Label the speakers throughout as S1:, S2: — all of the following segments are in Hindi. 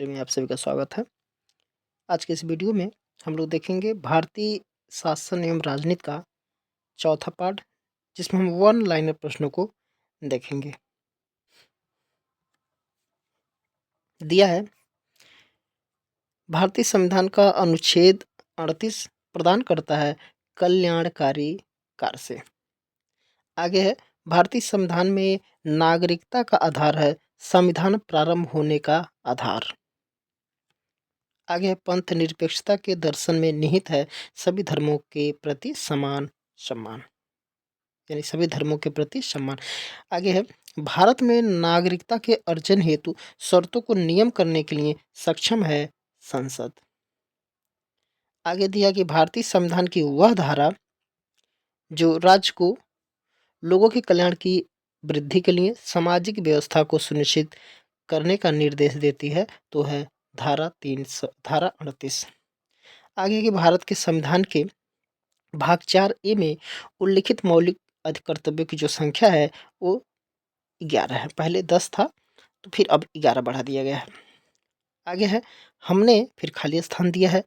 S1: में आप सभी का स्वागत है। आज के इस वीडियो में हम लोग देखेंगे भारतीय शासन एवं राजनीति का चौथा पार्ट, जिसमें हम वन लाइनर प्रश्नों को देखेंगे। दिया है, भारतीय संविधान का अनुच्छेद 38 प्रदान करता है कल्याणकारी कार्य से। आगे है, भारतीय संविधान में नागरिकता का आधार है संविधान प्रारंभ होने का आधार। आगे है, पंथ निरपेक्षता के दर्शन में निहित है सभी धर्मों के प्रति समान सम्मान, यानी सभी धर्मों के प्रति सम्मान। आगे है, भारत में नागरिकता के अर्जन हेतु शर्तों को नियम करने के लिए सक्षम है संसद। आगे दिया कि भारतीय संविधान की वह धारा जो राज्य को लोगों के कल्याण की वृद्धि के लिए सामाजिक व्यवस्था को सुनिश्चित करने का निर्देश देती है, तो है धारा 38। आगे कि भारत के संविधान के भाग 4 ए में उल्लिखित मौलिक कर्तव्यों की जो संख्या है वो 11 है। पहले 10 था, तो फिर अब 11 बढ़ा दिया गया है। आगे है, हमने फिर खाली स्थान दिया है।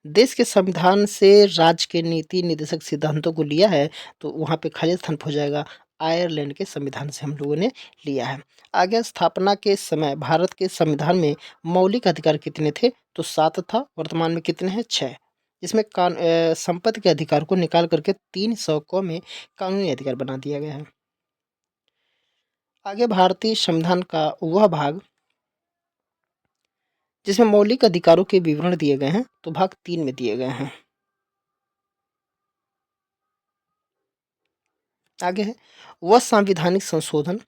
S1: देश के संविधान से राज्य के नीति निर्देशक सिद्धांतों को लिया है, तो वहाँ पे खाली स्थान हो जाएगा। आयरलैंड के संविधान से हम लोगों ने लिया है। आगे, स्थापना के समय भारत के संविधान में मौलिक अधिकार कितने थे? तो 7 था। वर्तमान में कितने हैं? 6। इसमें संपत्ति के अधिकार को निकाल करके 300 को में कानूनी अधिकार बना दिया गया है। आगे, भारतीय संविधान का वह भाग जिसमें मौलिक अधिकारों के विवरण दिए गए हैं, तो भाग 3 में दिए गए हैं। आगे है, वह संवैधानिक संशोधन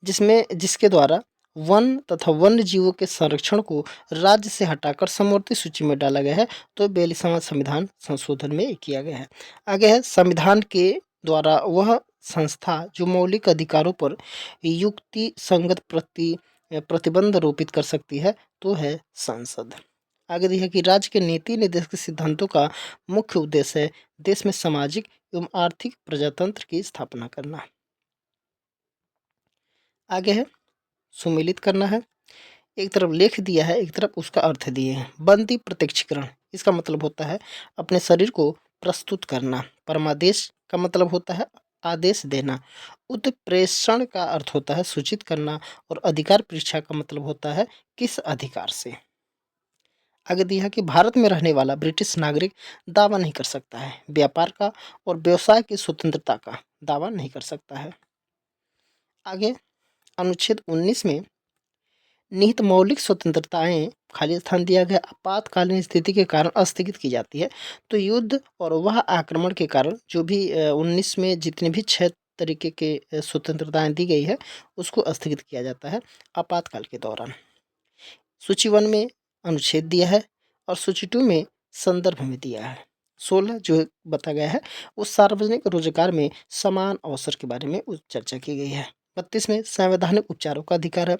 S1: जिसके द्वारा वन तथा वन्य जीवों के संरक्षण को राज्य से हटाकर समवर्ती सूची में डाला गया है, तो 42वां संविधान संशोधन में किया गया है। आगे है, संविधान के द्वारा वह संस्था जो मौलिक अधिकारों पर युक्ति संगत प्रतिबंध रोपित कर सकती है, तो है संसद। आगे दिया कि राज्य के नीति निर्देशक सिद्धांतों का मुख्य उद्देश्य है देश में सामाजिक एवं आर्थिक प्रजातंत्र की स्थापना करना। आगे है, सुमेलित करना है। एक तरफ लेख दिया है, एक तरफ उसका अर्थ दिए हैं। बंदी प्रत्यक्षीकरण, इसका मतलब होता है अपने शरीर को प्रस्तुत करना। परमादेश का मतलब होता है आदेश देना। उत्प्रेषण का अर्थ होता है सूचित करना। और अधिकार परीक्षा का मतलब होता है किस अधिकार से। आगे दिया कि भारत में रहने वाला ब्रिटिश नागरिक दावा नहीं कर सकता है। व्यापार का और व्यवसाय की स्वतंत्रता का दावा नहीं कर सकता है। आगे, अनुच्छेद 19 में निहित मौलिक स्वतंत्रताएं खाली स्थान दिया गया। आपातकालीन स्थिति के कारण स्थगित की जाती है, तो युद्ध और वह आक्रमण के कारण जो भी 19 में जितने भी 6 तरीके के स्वतंत्रताएं दी गई है, उसको स्थगित किया जाता है आपातकाल के दौरान। सूची 1 में अनुच्छेद दिया है और सूची 2 में संदर्भ में दिया है। 16 जो बताया गया है वो सार्वजनिक रोजगार में समान अवसर के बारे में चर्चा की गई है। 32 में संवैधानिक उपचारों का अधिकार है।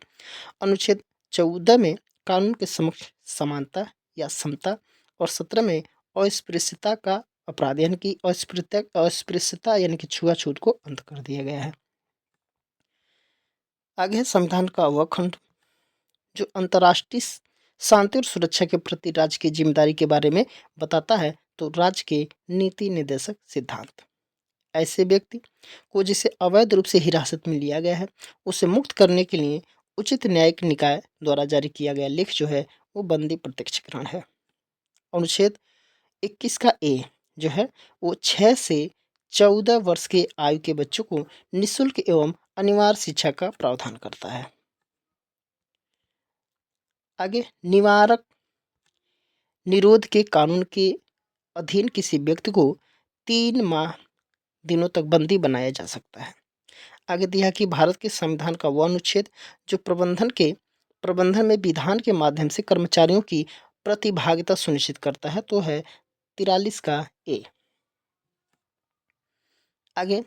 S1: अनुच्छेद 14 में कानून के समक्ष समानता या समता। और 17 में अस्पृश्यता का अपराध यानी कि अस्पृश्यता यानी कि छुआछूत को अंत कर दिया गया है। आगे है, संविधान का वह खंड जो अंतर्राष्ट्रीय शांति और सुरक्षा के प्रति राज्य की जिम्मेदारी के बारे में बताता है, तो राज्य के नीति निर्देशक सिद्धांत। ऐसे व्यक्ति को जिसे अवैध रूप से हिरासत में लिया गया है, उसे मुक्त करने के लिए उचित न्यायिक निकाय द्वारा जारी किया गया लेख जो है वो बंदी प्रत्यक्षीकरण है। अनुच्छेद 21 का ए जो है वो 6 से 14 वर्ष के आयु के बच्चों को निःशुल्क एवं अनिवार्य शिक्षा का प्रावधान करता है। आगे, निवारक निरोध के कानून के अधीन किसी व्यक्ति को 3 माह दिनों तक बंदी बनाया जा सकता है। आगे दिया कि भारत के संविधान का वह अनुच्छेद जो प्रबंधन में विधान के माध्यम से कर्मचारियों की प्रतिभागिता सुनिश्चित करता है, तो है 43 का ए। आगे,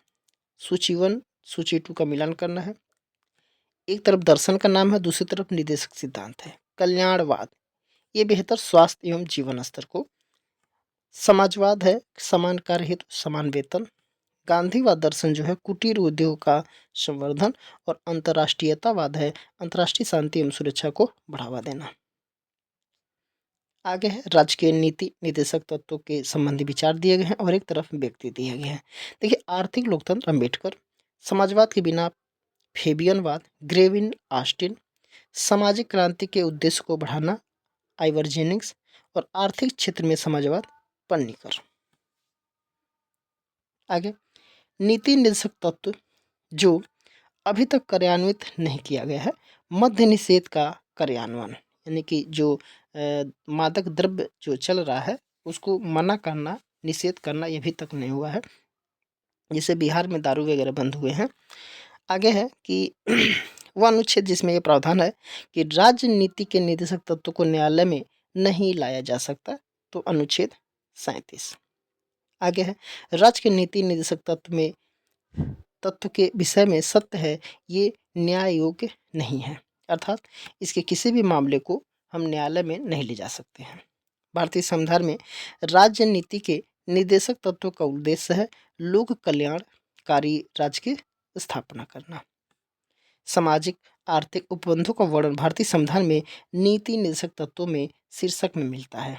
S1: सूची 1 सूची 2 का मिलान करना है। एक तरफ दर्शन का नाम है, दूसरी तरफ निर्देशक सिद्धांत है। कल्याणवाद, ये बेहतर स्वास्थ्य एवं जीवन स्तर को। समाजवाद है, समान कार्य हेतु समान वेतन। गांधीवाद दर्शन जो है कुटीर उद्योग का संवर्धन, और अंतर्राष्ट्रीयतावाद है अंतर्राष्ट्रीय शांति एवं सुरक्षा को बढ़ावा देना। आगे है राजकीय नीति निर्देशक तत्वों के संबंधी विचार दिए गए हैं और एक तरफ व्यक्ति दिया गया है। देखिए, आर्थिक लोकतंत्र अम्बेडकर, समाजवाद के बिना फेबियनवाद ग्रेविन ऑस्टिन, सामाजिक क्रांति के उद्देश्य को बढ़ाना आइवर जेनिंग्स, और आर्थिक क्षेत्र में समाजवाद पन्नीकर। आगे नीति निर्देशक तत्व जो अभी तक कार्यान्वित नहीं किया गया है, मद्य निषेध का कार्यान्वयन, यानी कि जो मादक द्रव्य जो चल रहा है उसको मना करना, निषेध करना, ये अभी तक नहीं हुआ है। जैसे बिहार में दारू वगैरह बंद हुए हैं। आगे है कि वह अनुच्छेद जिसमें ये प्रावधान है कि राज्य नीति के निर्देशक तत्व को न्यायालय में नहीं लाया जा सकता, तो अनुच्छेद 37। आगे है राज्य के नीति निर्देशक तत्व के विषय में सत्य है ये न्याय योग्य नहीं है, अर्थात इसके किसी भी मामले को हम न्यायालय में नहीं ले जा सकते हैं। भारतीय संविधान में राज्य नीति के निर्देशक तत्व का उद्देश्य है लोक कल्याणकारी राज्य की स्थापना करना। सामाजिक आर्थिक उपबंधों का वर्णन भारतीय संविधान में नीति निर्देशक तत्वों में शीर्षक में मिलता है।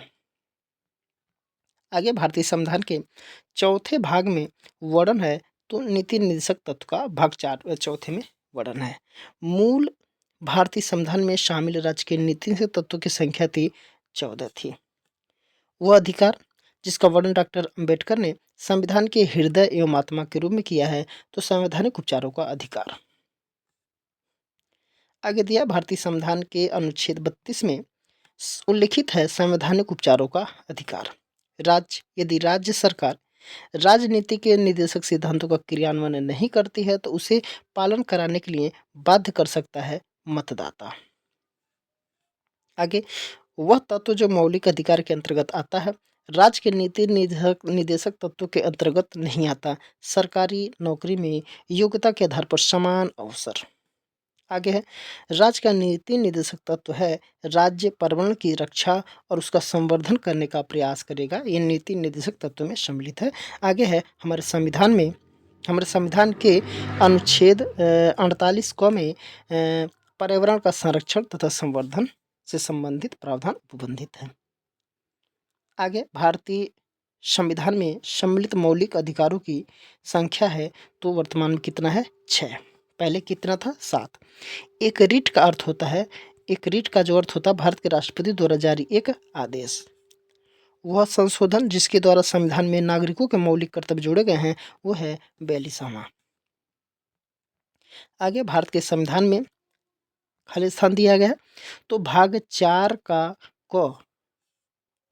S1: आगे भारतीय संविधान के चौथे भाग में वर्णन है, तो नीति निर्देशक तत्व का भाग चौथे में वर्णन है। मूल भारतीय संविधान में शामिल राज्य के नीति निर्देशक तत्वों की संख्या थी 14 थी। वह अधिकार जिसका वर्णन डॉक्टर अंबेडकर ने संविधान के हृदय एवं आत्मा के रूप में किया है, तो संवैधानिक उपचारों का अधिकार। आगे दिया भारतीय संविधान के अनुच्छेद 32 में उल्लिखित है संवैधानिक उपचारों का अधिकार। यदि राज्य सरकार राजनीति के निर्देशक सिद्धांतों का क्रियान्वयन नहीं करती है, तो उसे पालन कराने के लिए बाध्य कर सकता है मतदाता। आगे वह तत्व जो मौलिक अधिकार के अंतर्गत आता है, राज्य के नीति निर्देशक तत्व के अंतर्गत नहीं आता। सरकारी नौकरी में योग्यता के आधार पर समान अवसर। आगे है राज्य का नीति निर्देशक तत्व है राज्य पर्यावरण की रक्षा और उसका संवर्धन करने का प्रयास करेगा, ये नीति निर्देशक तत्व में सम्मिलित है। आगे है हमारे संविधान के अनुच्छेद 48 क में पर्यावरण का संरक्षण तथा संवर्धन से संबंधित प्रावधान उपबंधित है। आगे भारतीय संविधान में सम्मिलित मौलिक अधिकारों की संख्या है, तो वर्तमान में कितना है? 6। पहले कितना था? 7। एक रिट का अर्थ होता है, एक रिट का जो अर्थ होता है भारत के राष्ट्रपति द्वारा जारी एक आदेश। वह संशोधन जिसके द्वारा संविधान में नागरिकों के मौलिक कर्तव्य जोड़े गए हैं, वो है 42वां। आगे भारत के संविधान में खाली स्थान दिया गया है, तो भाग 4 का क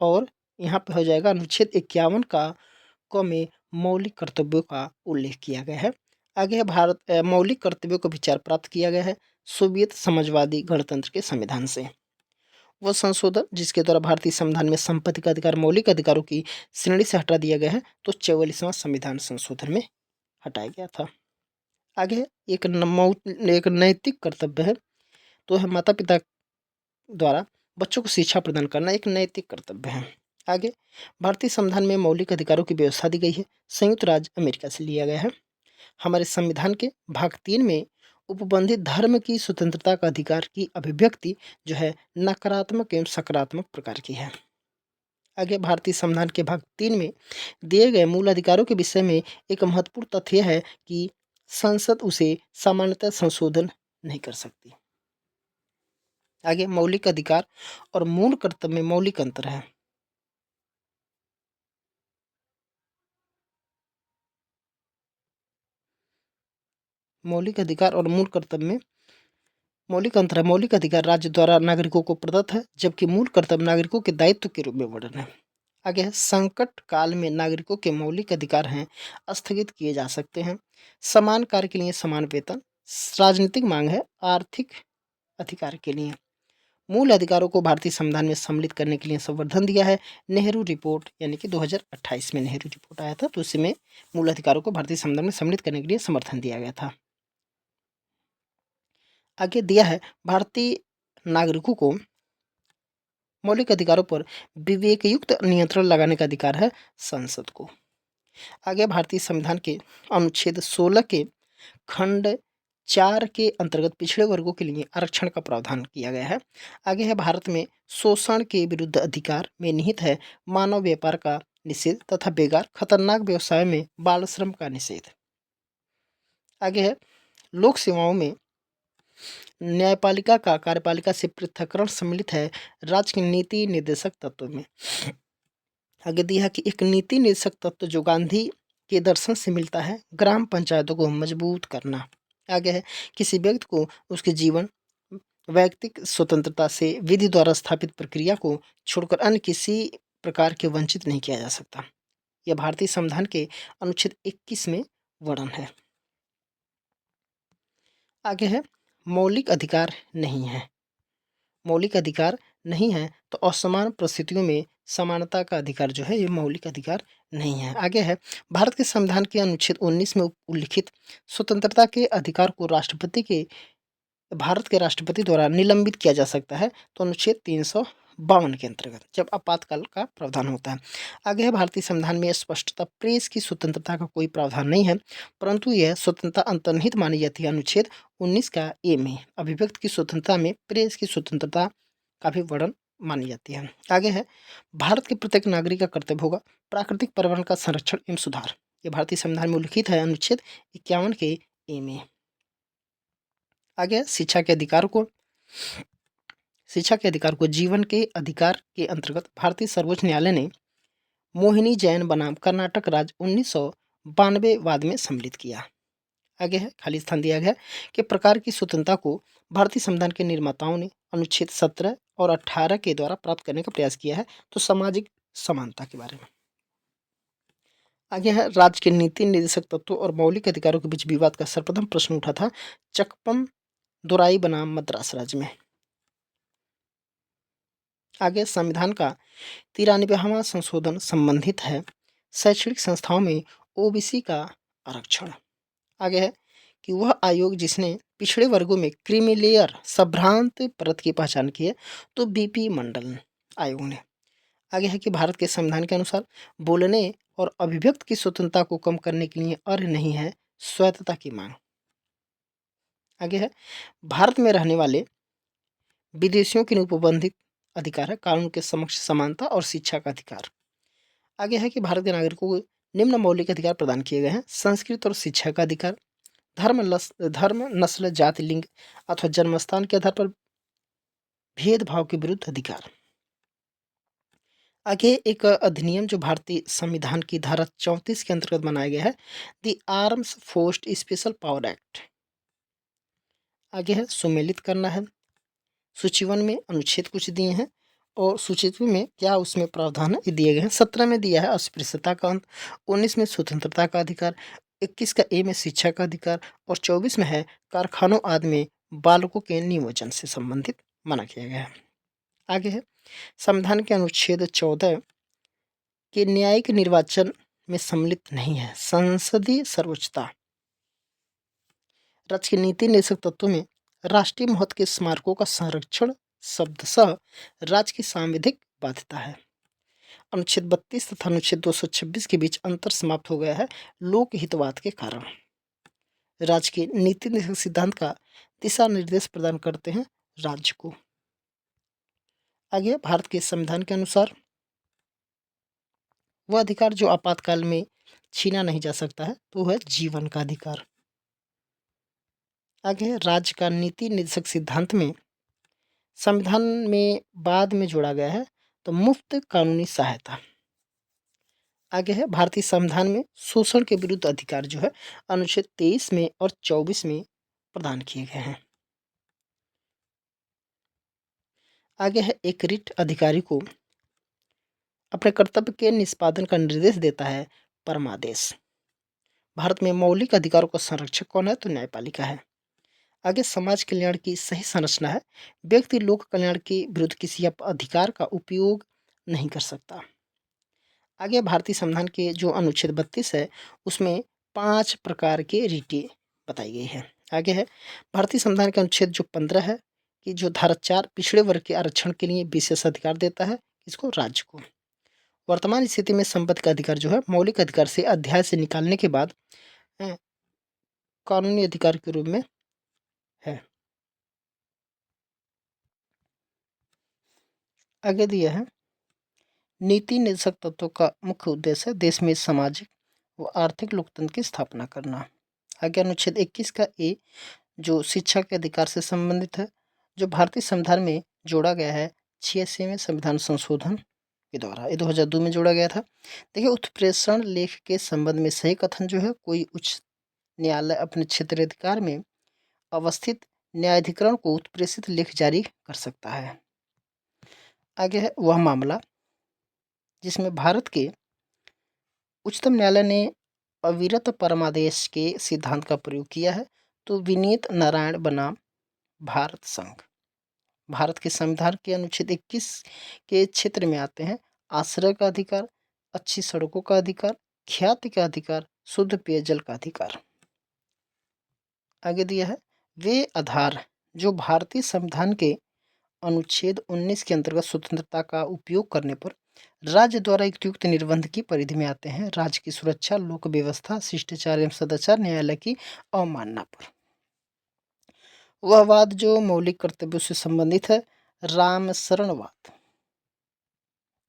S1: और यहाँ पे हो जाएगा अनुच्छेद 51 का क में मौलिक कर्तव्यों का उल्लेख किया गया है। आगे है मौलिक कर्तव्यों को विचार प्राप्त किया गया है सोवियत समाजवादी गणतंत्र के संविधान से। वह संशोधन जिसके द्वारा भारतीय संविधान में संपत्ति का अधिकार मौलिक अधिकारों की श्रेणी से हटा दिया गया है, तो 44वां संविधान संशोधन में हटाया गया था। आगे एक नैतिक कर्तव्य है, तो है माता पिता द्वारा बच्चों को शिक्षा प्रदान करना एक नैतिक कर्तव्य है। आगे भारतीय संविधान में मौलिक अधिकारों की व्यवस्था दी गई है, संयुक्त राज्य अमेरिका से लिया गया है। हमारे संविधान के भाग 3 में उपबंधित धर्म की स्वतंत्रता का अधिकार की अभिव्यक्ति जो है नकारात्मक एवं सकारात्मक प्रकार की है। आगे भारतीय संविधान के भाग 3 में दिए गए मूल अधिकारों के विषय में एक महत्वपूर्ण तथ्य है कि संसद उसे सामान्यतः संशोधन नहीं कर सकती। आगे मौलिक अधिकार और मूल कर्तव्य में मौलिक अंतर है। मौलिक अधिकार और मूल कर्तव्य में मौलिक अंतर है। मौलिक अधिकार राज्य द्वारा नागरिकों को प्रदत्त है, जबकि मूल कर्तव्य नागरिकों के दायित्व के रूप में वर्णन है। आगे है संकट काल में नागरिकों के मौलिक अधिकार हैं स्थगित किए जा सकते हैं। समान कार्य के लिए समान वेतन। राजनीतिक मांग है आर्थिक अधिकार के लिए। मूल अधिकारों को भारतीय संविधान में सम्मिलित करने के लिए संवर्धन दिया है नेहरू रिपोर्ट, यानी कि 2028 में नेहरू रिपोर्ट आया था, तो उसमें मूल अधिकारों को भारतीय संविधान में सम्मिलित करने के लिए समर्थन दिया गया था। आगे दिया है भारतीय नागरिकों को मौलिक अधिकारों पर विवेकयुक्त नियंत्रण लगाने का अधिकार है संसद को। आगे भारतीय संविधान के अनुच्छेद 16 के खंड 4 के अंतर्गत पिछड़े वर्गों के लिए आरक्षण का प्रावधान किया गया है। आगे है भारत में शोषण के विरुद्ध अधिकार में निहित है मानव व्यापार का निषेध तथा बेकार खतरनाक व्यवसाय में बाल श्रम का निषेध। आगे है लोक सेवाओं में न्यायपालिका का कार्यपालिका से पृथक्करण सम्मिलित है राज्य के नीति निर्देशक तत्व में। आगे दिया है कि एक नीति निर्देशक तत्व जो गांधी के दर्शन से मिलता है ग्राम पंचायतों को मजबूत करना। आगे है किसी व्यक्ति को उसके जीवन वैयक्तिक स्वतंत्रता से विधि द्वारा स्थापित प्रक्रिया को छोड़कर अन्य किसी प्रकार के वंचित नहीं किया जा सकता। यह भारतीय संविधान के अनुच्छेद 21 में वर्णन है। आगे है मौलिक अधिकार नहीं है। मौलिक अधिकार नहीं है तो असमान परिस्थितियों में समानता का अधिकार जो है ये मौलिक अधिकार नहीं है। आगे है भारत के संविधान के अनुच्छेद 19 में उल्लिखित स्वतंत्रता के अधिकार को भारत के राष्ट्रपति द्वारा निलंबित किया जा सकता है तो अनुच्छेद 352 के अंतर्गत जब आपातकाल का प्रावधान होता है। आगे है भारतीय संविधान में स्पष्टता प्रेस की स्वतंत्रता का कोई प्रावधान नहीं है परंतु यह स्वतंत्रता अंतर्निहित मानी जाती है। अनुच्छेद 19 का ए में अभिव्यक्ति की स्वतंत्रता में प्रेस की स्वतंत्रता का भी वर्णन मानी जाती है। आगे है भारत के प्रत्येक नागरिक का कर्तव्य होगा प्राकृतिक पर्यावरण का संरक्षण एवं सुधार। यह भारतीय संविधान में उल्लिखित है अनुच्छेद 51 के ए में। आगे शिक्षा के अधिकार को जीवन के अधिकार के अंतर्गत भारतीय सर्वोच्च न्यायालय ने मोहिनी जैन बनाम कर्नाटक राज्य 1992 वाद में सम्मिलित किया। आगे है खाली स्थान दिया गया कि प्रकार की स्वतंत्रता को भारतीय संविधान के निर्माताओं ने अनुच्छेद 17 और 18 के द्वारा प्राप्त करने का प्रयास किया है तो सामाजिक समानता के बारे में। आगे है राज्य के नीति निर्देशक तत्वों और मौलिक अधिकारों के बीच विवाद का सर्वप्रथम प्रश्न उठा था चकपम दुराई बनाम मद्रास राज्य में। आगे संविधान का 93वां संशोधन संबंधित है शैक्षणिक संस्थाओं में ओबीसी का आरक्षण। आगे है कि वह आयोग जिसने पिछड़े वर्गों में क्रीमीलेयर संभ्रांत परत की पहचान की है तो बीपी मंडल आयोग ने। आगे है कि भारत के संविधान के अनुसार बोलने और अभिव्यक्ति की स्वतंत्रता को कम करने के लिए अर्ह नहीं है स्वायत्तता की मांग। आगे है भारत में रहने वाले विदेशियों के लिए उपबंधित अधिकार है कानून के समक्ष समानता और शिक्षा का अधिकार। आगे है कि भारत के नागरिकों को निम्न मौलिक अधिकार प्रदान किए गए हैं संस्कृत और शिक्षा का अधिकार धर्म नस्ल जाति लिंग अथवा जन्मस्थान के आधार पर भेदभाव के विरुद्ध अधिकार। आगे एक अधिनियम जो भारतीय संविधान की धारा 34 के अंतर्गत बनाया गया है the arms forced special power act. आगे है सुमेलित करना है। सूची 1 में अनुच्छेद कुछ दिए हैं और सूची 2 में क्या उसमें प्रावधान है ये दिए गए हैं। 17 में दिया है अस्पृश्यता का अंत, 19 में स्वतंत्रता का अधिकार, 21 का ए में शिक्षा का अधिकार और 24 में है कारखानों आदि में बालकों के नियोजन से संबंधित मना किया गया है। आगे है संविधान के अनुच्छेद 14 के न्यायिक निर्वाचन में सम्मिलित नहीं है संसदीय सर्वोच्चता। राज्य के नीति निर्देशक तत्वों में राष्ट्रीय महत्व के स्मारकों का संरक्षण शब्दशः राज्य की सांविधिक बाध्यता है। अनुच्छेद 32 तथा अनुच्छेद 226 के बीच अंतर समाप्त हो गया है लोकहितवाद के कारण। राज्य के नीति निर्देशक सिद्धांत का दिशा निर्देश प्रदान करते हैं राज्य को। आगे भारत के संविधान के अनुसार वह अधिकार जो आपातकाल में छीना नहीं जा सकता है तो वह है जीवन का अधिकार। आगे राज्य का नीति निर्देशक सिद्धांत में संविधान में बाद में जोड़ा गया है तो मुफ्त कानूनी सहायता। आगे है भारतीय संविधान में शोषण के विरुद्ध अधिकार जो है अनुच्छेद 23 में और 24 में प्रदान किए गए हैं। आगे है एक रिट अधिकारी को अपने कर्तव्य के निष्पादन का निर्देश देता है परमादेश। भारत में मौलिक अधिकारों का संरक्षक कौन है तो न्यायपालिका है। आगे समाज कल्याण की सही संरचना है व्यक्ति लोक कल्याण के विरुद्ध किसी अधिकार का उपयोग नहीं कर सकता। आगे भारतीय संविधान के जो अनुच्छेद 32 है उसमें 5 प्रकार के रीटें बताई गई है। आगे है भारतीय संविधान के अनुच्छेद जो 15 है कि जो धारा 4 पिछड़े वर्ग के आरक्षण के लिए विशेष अधिकार देता है इसको राज्य को। वर्तमान स्थिति में संपत्ति का अधिकार जो है मौलिक अधिकार से अध्याय से निकालने के बाद कानूनी अधिकार के रूप में है। आगे दिया है नीति निर्देशक तत्वों का मुख्य उद्देश्य देश में सामाजिक व आर्थिक लोकतंत्र की स्थापना करना। आगे अनुच्छेद 21 का ए जो शिक्षा के अधिकार से संबंधित है, जो भारतीय संविधान में जोड़ा गया है 86वें संविधान संशोधन के द्वारा, ये 2002 में जोड़ा गया था। देखिए उत्प्रेषण लेख के संबंध में सही कथन जो है कोई उच्च न्यायालय अपने क्षेत्राधिकार में अवस्थित न्यायाधिकरण को उत्प्रेषित लेख जारी कर सकता है। आगे है वह मामला जिसमें भारत के उच्चतम न्यायालय ने अविरत परमादेश के सिद्धांत का प्रयोग किया है, तो विनीत नारायण बनाम भारत संघ। भारत के संविधान के अनुच्छेद 21 के क्षेत्र में आते हैं आश्रय का अधिकार, अच्छी सड़कों का अधिकार, ख्याति का अधिकार, शुद्ध पेयजल का अधिकार। आगे दिया है वे आधार जो भारतीय संविधान के अनुच्छेद 19 के अंतर्गत स्वतंत्रता का उपयोग करने पर राज्य द्वारा युक्त निर्बंध की परिधि में आते हैं राज्य की सुरक्षा, लोक व्यवस्था, शिष्टाचार एवं सदाचार, न्यायालय की अवमानना पर। वह वाद जो मौलिक कर्तव्यों से संबंधित है राम शरणवाद।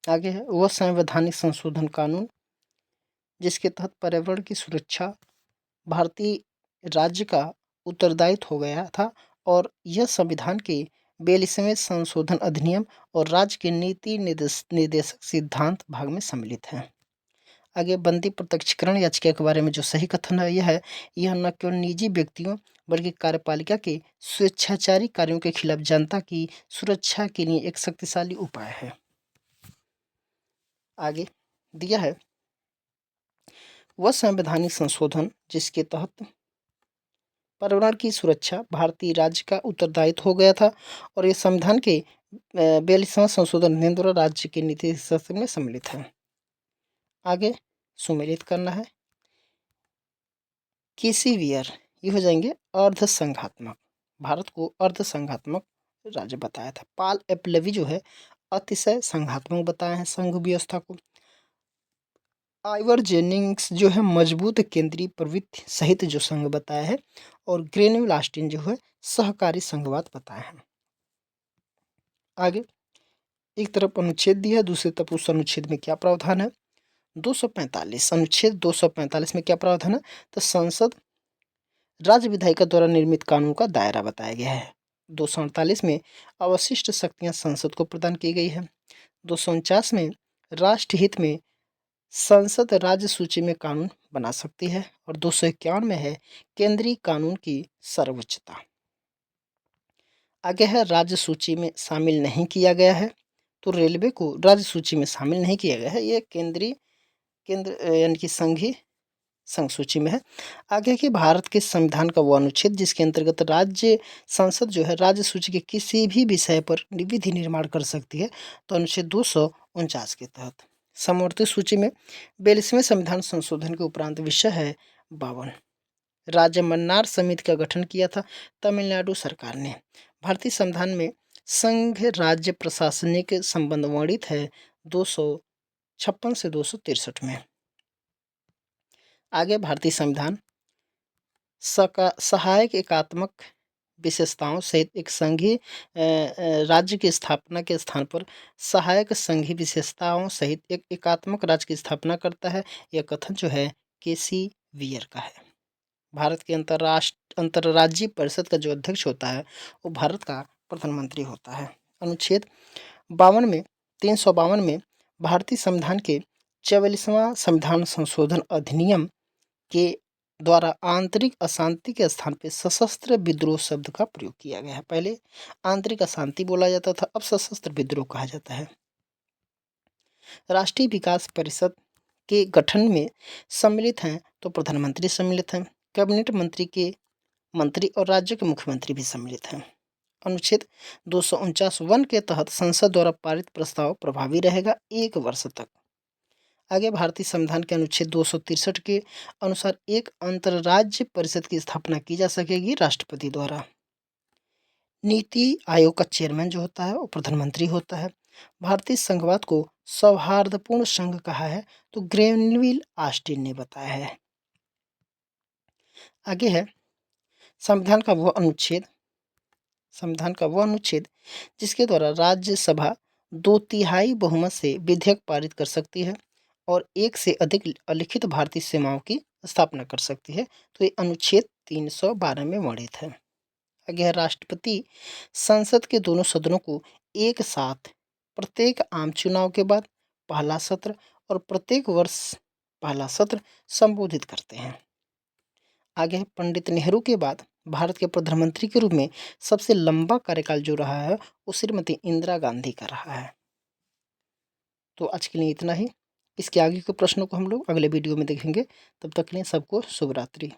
S1: आगे है वह संवैधानिक संशोधन कानून जिसके तहत पर्यावरण की सुरक्षा भारतीय राज्य का उत्तरदायित्व हो गया था और यह संविधान के 42वें संशोधन अधिनियम और राज्य के नीति निर्देशक सिद्धांत भाग में सम्मिलित है। आगे बंदी प्रत्यक्षीकरण याचिका के बारे में जो सही कथन है यह न केवल निजी व्यक्तियों बल्कि कार्यपालिका के स्वेच्छाचारी कार्यों के खिलाफ जनता की सुरक्षा के लिए एक शक्तिशाली उपाय है। आगे दिया है वह संवैधानिक संशोधन जिसके तहत पर्यावरण की सुरक्षा भारतीय राज्य का उत्तरदायित्व हो गया था और ये संविधान के 42वां संशोधन अधिनियम द्वारा राज्य के नीति शास्त्र में सम्मिलित है। आगे सुमेलित करना है केसीवियर ये हो जाएंगे अर्ध संघात्मक, भारत को अर्ध संघात्मक राज्य बताया था। पाल एपलेवी जो है अतिशय संघात्मक बताए हैं संघ व्यवस्था को। आइवर जेनिंग्स जो है मजबूत केंद्रीय प्रवृत्ति सहित जो संघ बताया है और ग्रेन्यूल ऑस्टिन जो है सहकारी संघवाद बताए हैं। आगे एक तरफ अनुच्छेद दिया है, दूसरी तरफ उस अनुच्छेद में क्या प्रावधान है। 245 अनुच्छेद 245 में क्या प्रावधान है, तो संसद राज्य विधायिका द्वारा निर्मित कानून का दायरा बताया गया है। 248 में अवशिष्ट शक्तियां संसद को प्रदान की गई है। 249 में राष्ट्रहित में संसद राज्य सूची में कानून बना सकती है और 251 में है केंद्रीय कानून की सर्वोच्चता। आगे है राज्य सूची में शामिल नहीं किया गया है, तो रेलवे को राज्य सूची में शामिल नहीं किया गया है, ये केंद्र यानी कि संघीय संघ सूची में है। आगे कि भारत के संविधान का वो अनुच्छेद जिसके अंतर्गत राज्य संसद जो है राज्य सूची के किसी भी विषय पर विधि निर्माण कर सकती है, तो अनुच्छेद 249 के तहत। समवर्ती सूची में 42वें संविधान संशोधन के उपरांत विषय है 52। राज्य मन्नार समिति का गठन किया था तमिलनाडु सरकार ने। भारतीय संविधान में संघ राज्य प्रशासनिक संबंध वर्णित है 256 से 263 में। आगे भारतीय संविधान सहायक एकात्मक विशेषताओं सहित एक संघीय राज्य की स्थापना के स्थान पर सहायक संघीय विशेषताओं सहित एक एकात्मक राज्य की स्थापना करता है। यह कथन जो है केसी वियर का है। भारत के अंतर्राज्यीय परिषद का जो अध्यक्ष होता है वो भारत का प्रधानमंत्री होता है। अनुच्छेद 352 में भारतीय संविधान के 44वां संविधान संशोधन अधिनियम के द्वारा आंतरिक अशांति के स्थान पर सशस्त्र विद्रोह शब्द का प्रयोग किया गया है। पहले आंतरिक अशांति बोला जाता था, अब सशस्त्र विद्रोह कहा जाता है। राष्ट्रीय विकास परिषद के गठन में सम्मिलित हैं तो प्रधानमंत्री सम्मिलित हैं, कैबिनेट मंत्री के मंत्री और राज्य के मुख्यमंत्री भी सम्मिलित हैं। अनुच्छेद 249 के तहत संसद द्वारा पारित प्रस्ताव प्रभावी रहेगा 1 वर्ष तक। आगे भारतीय संविधान के अनुच्छेद 263 के अनुसार एक अंतर्राज्य परिषद की स्थापना की जा सकेगी राष्ट्रपति द्वारा। नीति आयोग का चेयरमैन जो होता है वो प्रधानमंत्री होता है। भारतीय संघवाद को सौहार्दपूर्ण संघ कहा है तो ग्रेनविल ऑस्टिन ने बताया है। आगे है संविधान का वह अनुच्छेद जिसके द्वारा राज्यसभा 2/3 बहुमत से विधेयक पारित कर सकती है और एक से अधिक अलिखित भारतीय सीमाओं की स्थापना कर सकती है। तो ये अनुच्छेद 312 में वर्णित है। आगे है राष्ट्रपति संसद के दोनों सदनों को एक साथ प्रत्येक आम चुनाव के बाद पहला सत्र और प्रत्येक वर्ष पहला सत्र संबोधित करते हैं। आगे है पंडित नेहरू के बाद भारत के प्रधानमंत्री के रूप में सबसे लंबा कार्यकाल जो रहा है वो श्रीमती इंदिरा गांधी का रहा है। तो आज के लिए इतना ही। इसके आगे के प्रश्नों को हम लोग अगले वीडियो में देखेंगे। तब तक के लिए सबको शुभ रात्रि।